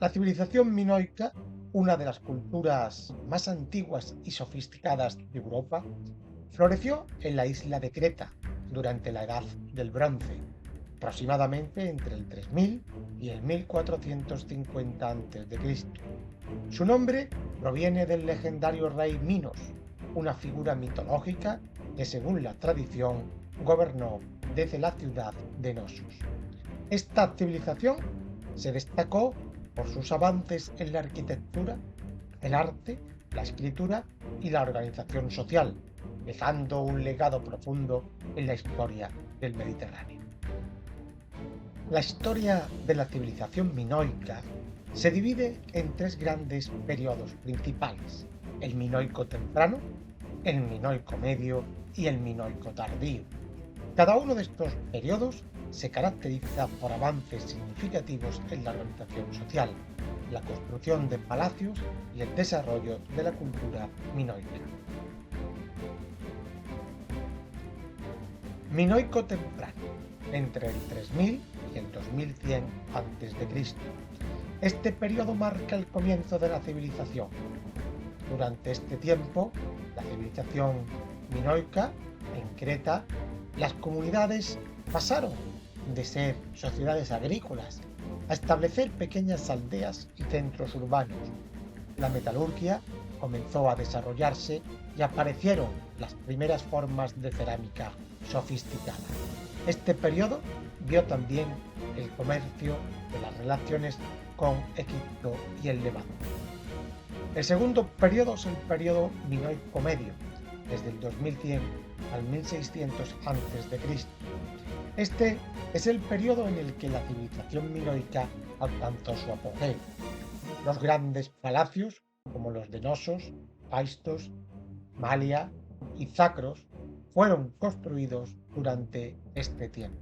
La civilización minoica, una de las culturas más antiguas y sofisticadas de Europa, floreció en la isla de Creta durante la Edad del Bronce, aproximadamente entre el 3000 y el 1450 a.C. Su nombre proviene del legendario rey Minos, una figura mitológica que, según la tradición, gobernó desde la ciudad de Nosos. Esta civilización se destacó por sus avances en la arquitectura, el arte, la escritura y la organización social, dejando un legado profundo en la historia del Mediterráneo. La historia de la civilización minoica se divide en tres grandes periodos principales: el minoico temprano, el minoico medio y el minoico tardío. Cada uno de estos periodos se caracteriza por avances significativos en la organización social, la construcción de palacios y el desarrollo de la cultura minoica. Minoico temprano, entre el 3000 y el 2100 a.C. Este periodo marca el comienzo de la civilización. Durante este tiempo, la civilización minoica, en Creta, las comunidades pasaron de ser sociedades agrícolas a establecer pequeñas aldeas y centros urbanos. La metalurgia comenzó a desarrollarse y aparecieron las primeras formas de cerámica sofisticada. Este periodo vio también el comercio de las relaciones con Egipto y el Levante. El segundo periodo es el periodo minoico medio, desde el 2100 al 1600 a.C. Este es el periodo en el que la civilización minoica alcanzó su apogeo. Los grandes palacios, como los de Nosos, Paistos, Malia y Zacros, fueron construidos durante este tiempo.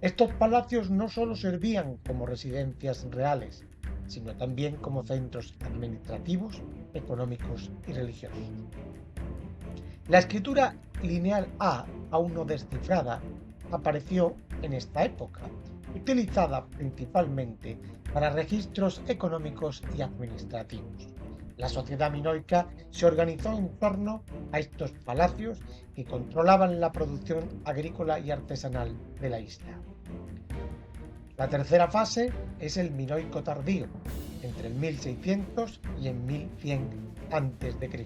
Estos palacios no solo servían como residencias reales, sino también como centros administrativos, económicos y religiosos. La escritura lineal A, aún no descifrada, apareció en esta época, utilizada principalmente para registros económicos y administrativos. La sociedad minoica se organizó en torno a estos palacios que controlaban la producción agrícola y artesanal de la isla. La tercera fase es el minoico tardío, entre el 1600 y el 1100 a.C.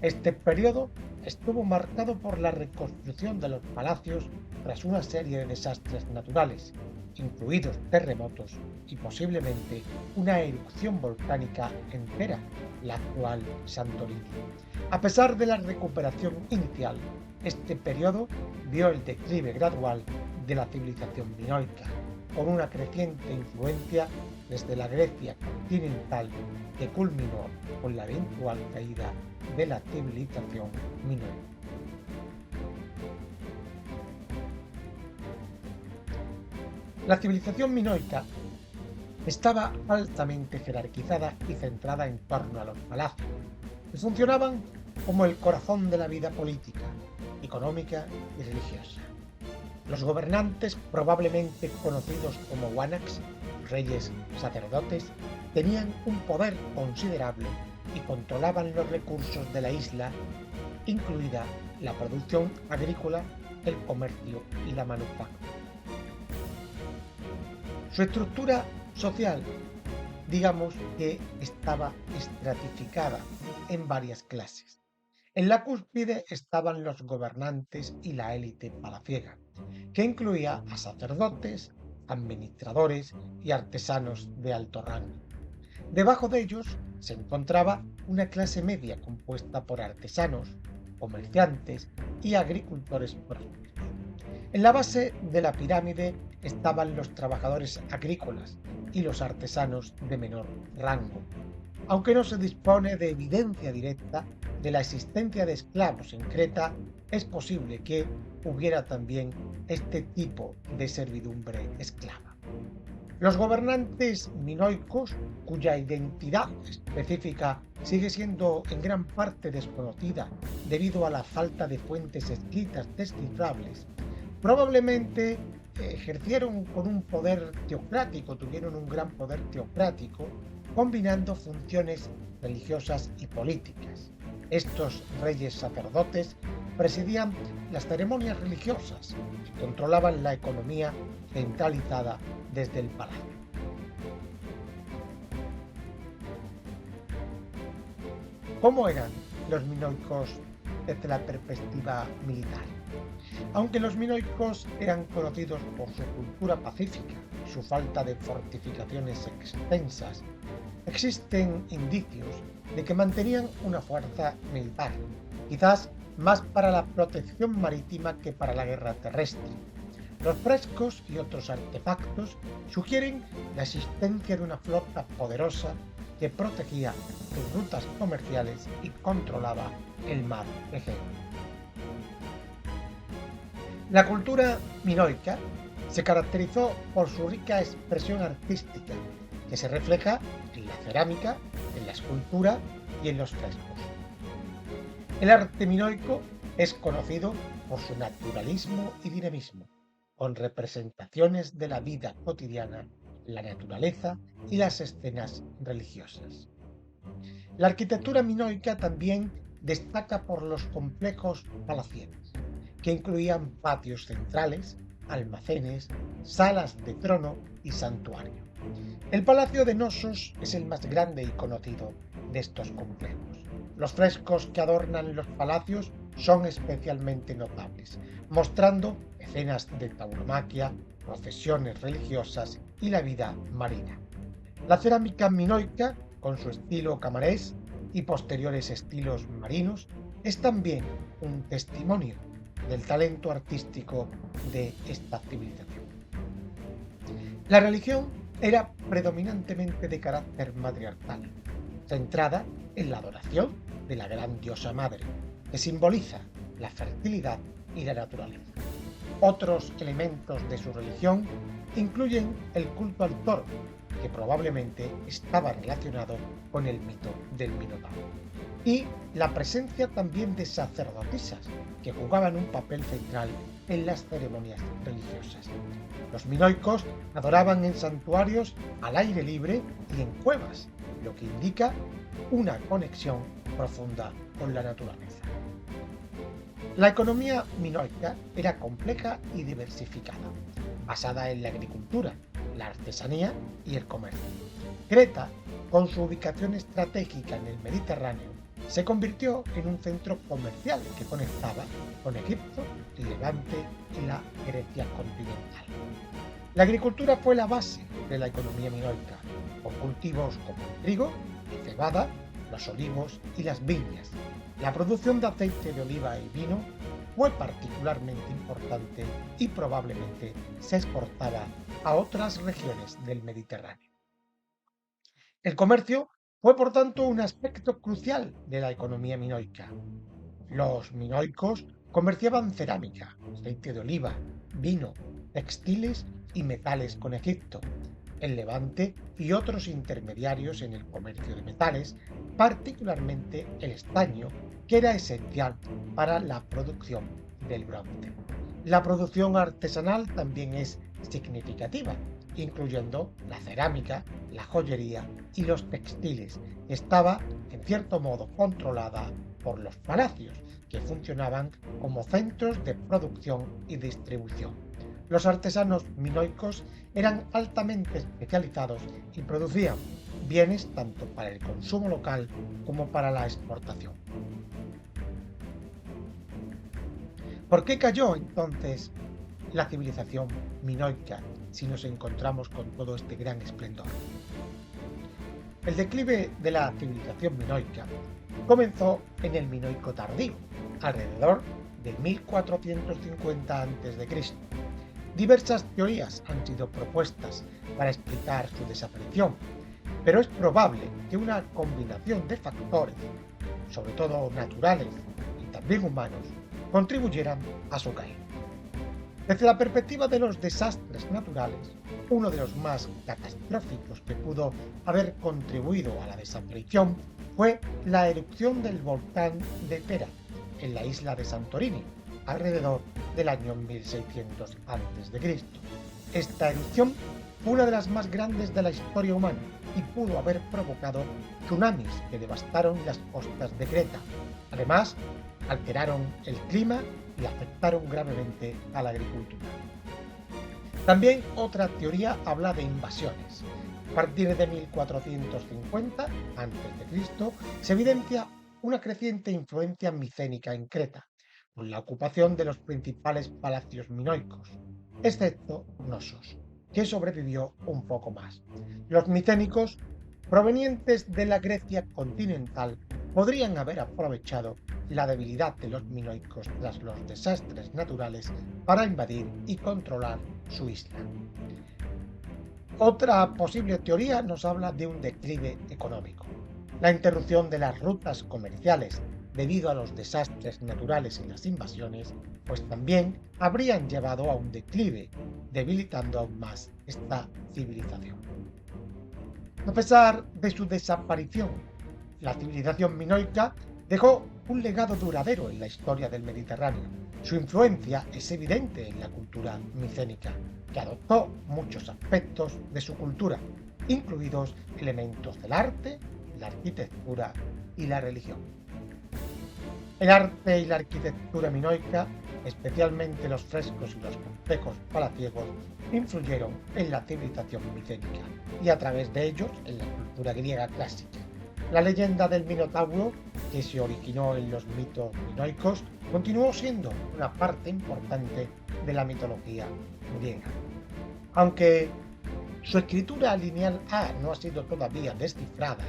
Este periodo estuvo marcado por la reconstrucción de los palacios tras una serie de desastres naturales, incluidos terremotos y posiblemente una erupción volcánica entera, la actual Santorini. A pesar de la recuperación inicial, este periodo vio el declive gradual de la civilización minoica, con una creciente influencia desde la Grecia continental que culminó con la eventual caída de la civilización minoica. La civilización minoica estaba altamente jerarquizada y centrada en torno a los palacios, que funcionaban como el corazón de la vida política, económica y religiosa. Los gobernantes, probablemente conocidos como wanaks, reyes sacerdotes, tenían un poder considerable y controlaban los recursos de la isla, incluida la producción agrícola, el comercio y la manufactura. Su estructura social, digamos que estaba estratificada en varias clases. En la cúspide estaban los gobernantes y la élite palaciega, que incluía a sacerdotes, administradores y artesanos de alto rango. Debajo de ellos se encontraba una clase media compuesta por artesanos, comerciantes y agricultores prósperos. En la base de la pirámide estaban los trabajadores agrícolas y los artesanos de menor rango, aunque no se dispone de evidencia directa de la existencia de esclavos en Creta. Es posible que hubiera también este tipo de servidumbre esclava. Los gobernantes minoicos, cuya identidad específica sigue siendo en gran parte desconocida debido a la falta de fuentes escritas descifrables, probablemente ejercieron con un poder teocrático, tuvieron un gran poder teocrático, combinando funciones religiosas y políticas. Estos reyes sacerdotes presidían las ceremonias religiosas y controlaban la economía centralizada desde el palacio. ¿Cómo eran los minoicos desde la perspectiva militar? Aunque los minoicos eran conocidos por su cultura pacífica y su falta de fortificaciones extensas, existen indicios de que mantenían una fuerza militar, quizás más para la protección marítima que para la guerra terrestre. Los frescos y otros artefactos sugieren la existencia de una flota poderosa que protegía sus rutas comerciales y controlaba el mar Egeo. La cultura minoica se caracterizó por su rica expresión artística, que se refleja en la cerámica, en la escultura y en los frescos. El arte minoico es conocido por su naturalismo y dinamismo, con representaciones de la vida cotidiana, la naturaleza y las escenas religiosas. La arquitectura minoica también destaca por los complejos palacietes, que incluían patios centrales, almacenes, salas de trono y santuario. El Palacio de Nosos es el más grande y conocido de estos complejos. Los frescos que adornan los palacios son especialmente notables, mostrando escenas de tauromaquia, procesiones religiosas y la vida marina. La cerámica minoica, con su estilo camarés y posteriores estilos marinos, es también un testimonio del talento artístico de esta civilización. La religión era predominantemente de carácter matriarcal, centrada en la adoración de la gran diosa madre, que simboliza la fertilidad y la naturaleza. Otros elementos de su religión incluyen el culto al toro, que probablemente estaba relacionado con el mito del Minotauro, y la presencia también de sacerdotisas, que jugaban un papel central en las ceremonias religiosas. Los minoicos adoraban en santuarios al aire libre y en cuevas, lo que indica una conexión profunda con la naturaleza. La economía minoica era compleja y diversificada, basada en la agricultura, la artesanía y el comercio. Creta, con su ubicación estratégica en el Mediterráneo, se convirtió en un centro comercial que conectaba con Egipto, el Levante y la Grecia continental. La agricultura fue la base de la economía minoica, con cultivos como el trigo, la cebada, los olivos y las viñas. La producción de aceite de oliva y vino fue particularmente importante y probablemente se exportaba a otras regiones del Mediterráneo. El comercio fue por tanto un aspecto crucial de la economía minoica. Los minoicos comerciaban cerámica, aceite de oliva, vino, textiles y metales con Egipto, el Levante y otros intermediarios en el comercio de metales, particularmente el estaño, que era esencial para la producción del bronce. La producción artesanal también es significativa, incluyendo la cerámica, la joyería y los textiles, que estaba en cierto modo controlada por los palacios, que funcionaban como centros de producción y distribución. Los artesanos minoicos eran altamente especializados y producían bienes tanto para el consumo local como para la exportación. ¿Por qué cayó entonces la civilización minoica si nos encontramos con todo este gran esplendor? El declive de la civilización minoica comenzó en el Minoico tardío, alrededor de 1450 a.C. Diversas teorías han sido propuestas para explicar su desaparición, pero es probable que una combinación de factores, sobre todo naturales y también humanos, contribuyeran a su caída. Desde la perspectiva de los desastres naturales, uno de los más catastróficos que pudo haber contribuido a la desaparición fue la erupción del volcán de Pera, en la isla de Santorini, alrededor del año 1600 a.C. Esta erupción fue una de las más grandes de la historia humana y pudo haber provocado tsunamis que devastaron las costas de Creta. Además, alteraron el clima y afectaron gravemente a la agricultura. También otra teoría habla de invasiones. A partir de 1450 a.C. se evidencia una creciente influencia micénica en Creta, con la ocupación de los principales palacios minoicos, excepto Knossos, que sobrevivió un poco más. Los micénicos, provenientes de la Grecia continental, podrían haber aprovechado la debilidad de los minoicos tras los desastres naturales para invadir y controlar su isla. Otra posible teoría nos habla de un declive económico. La interrupción de las rutas comerciales debido a los desastres naturales y las invasiones, pues también habrían llevado a un declive, debilitando aún más esta civilización. A pesar de su desaparición, la civilización minoica dejó un legado duradero en la historia del Mediterráneo. Su influencia es evidente en la cultura micénica, que adoptó muchos aspectos de su cultura, incluidos elementos del arte, la arquitectura y la religión. El arte y la arquitectura minoica, especialmente los frescos y los complejos palaciegos, influyeron en la civilización micénica y a través de ellos en la cultura griega clásica. La leyenda del Minotauro, que se originó en los mitos minoicos, continuó siendo una parte importante de la mitología griega. Aunque su escritura lineal A no ha sido todavía descifrada,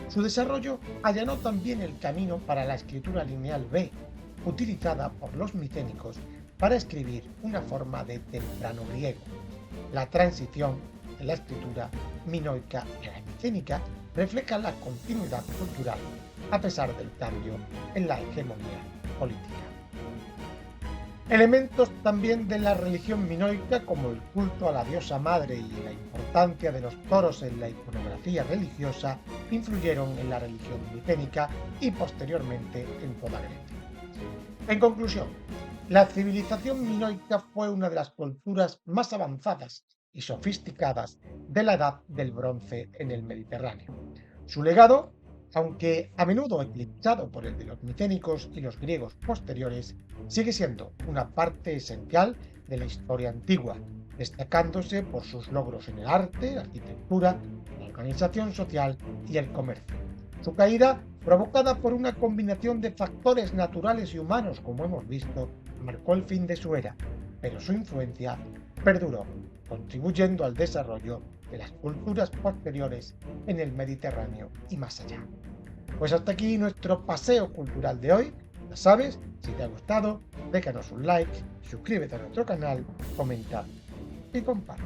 su desarrollo allanó también el camino para la escritura lineal B, utilizada por los micénicos para escribir una forma de temprano griego. La transición de la escritura minoica a la micénica refleja la continuidad cultural a pesar del cambio en la hegemonía política. Elementos también de la religión minoica, como el culto a la diosa madre y la importancia de los toros en la iconografía religiosa, influyeron en la religión micénica y posteriormente en toda Grecia. En conclusión, la civilización minoica fue una de las culturas más avanzadas y sofisticadas de la Edad del Bronce en el Mediterráneo. Su legado, aunque a menudo eclipsado por el de los micénicos y los griegos posteriores, sigue siendo una parte esencial de la historia antigua, destacándose por sus logros en el arte, la arquitectura, la organización social y el comercio. Su caída, provocada por una combinación de factores naturales y humanos, como hemos visto, marcó el fin de su era, pero su influencia perduró, contribuyendo al desarrollo de las culturas posteriores en el Mediterráneo y más allá. Pues hasta aquí nuestro paseo cultural de hoy. Ya sabes, si te ha gustado, déjanos un like, suscríbete a nuestro canal, comenta y comparte.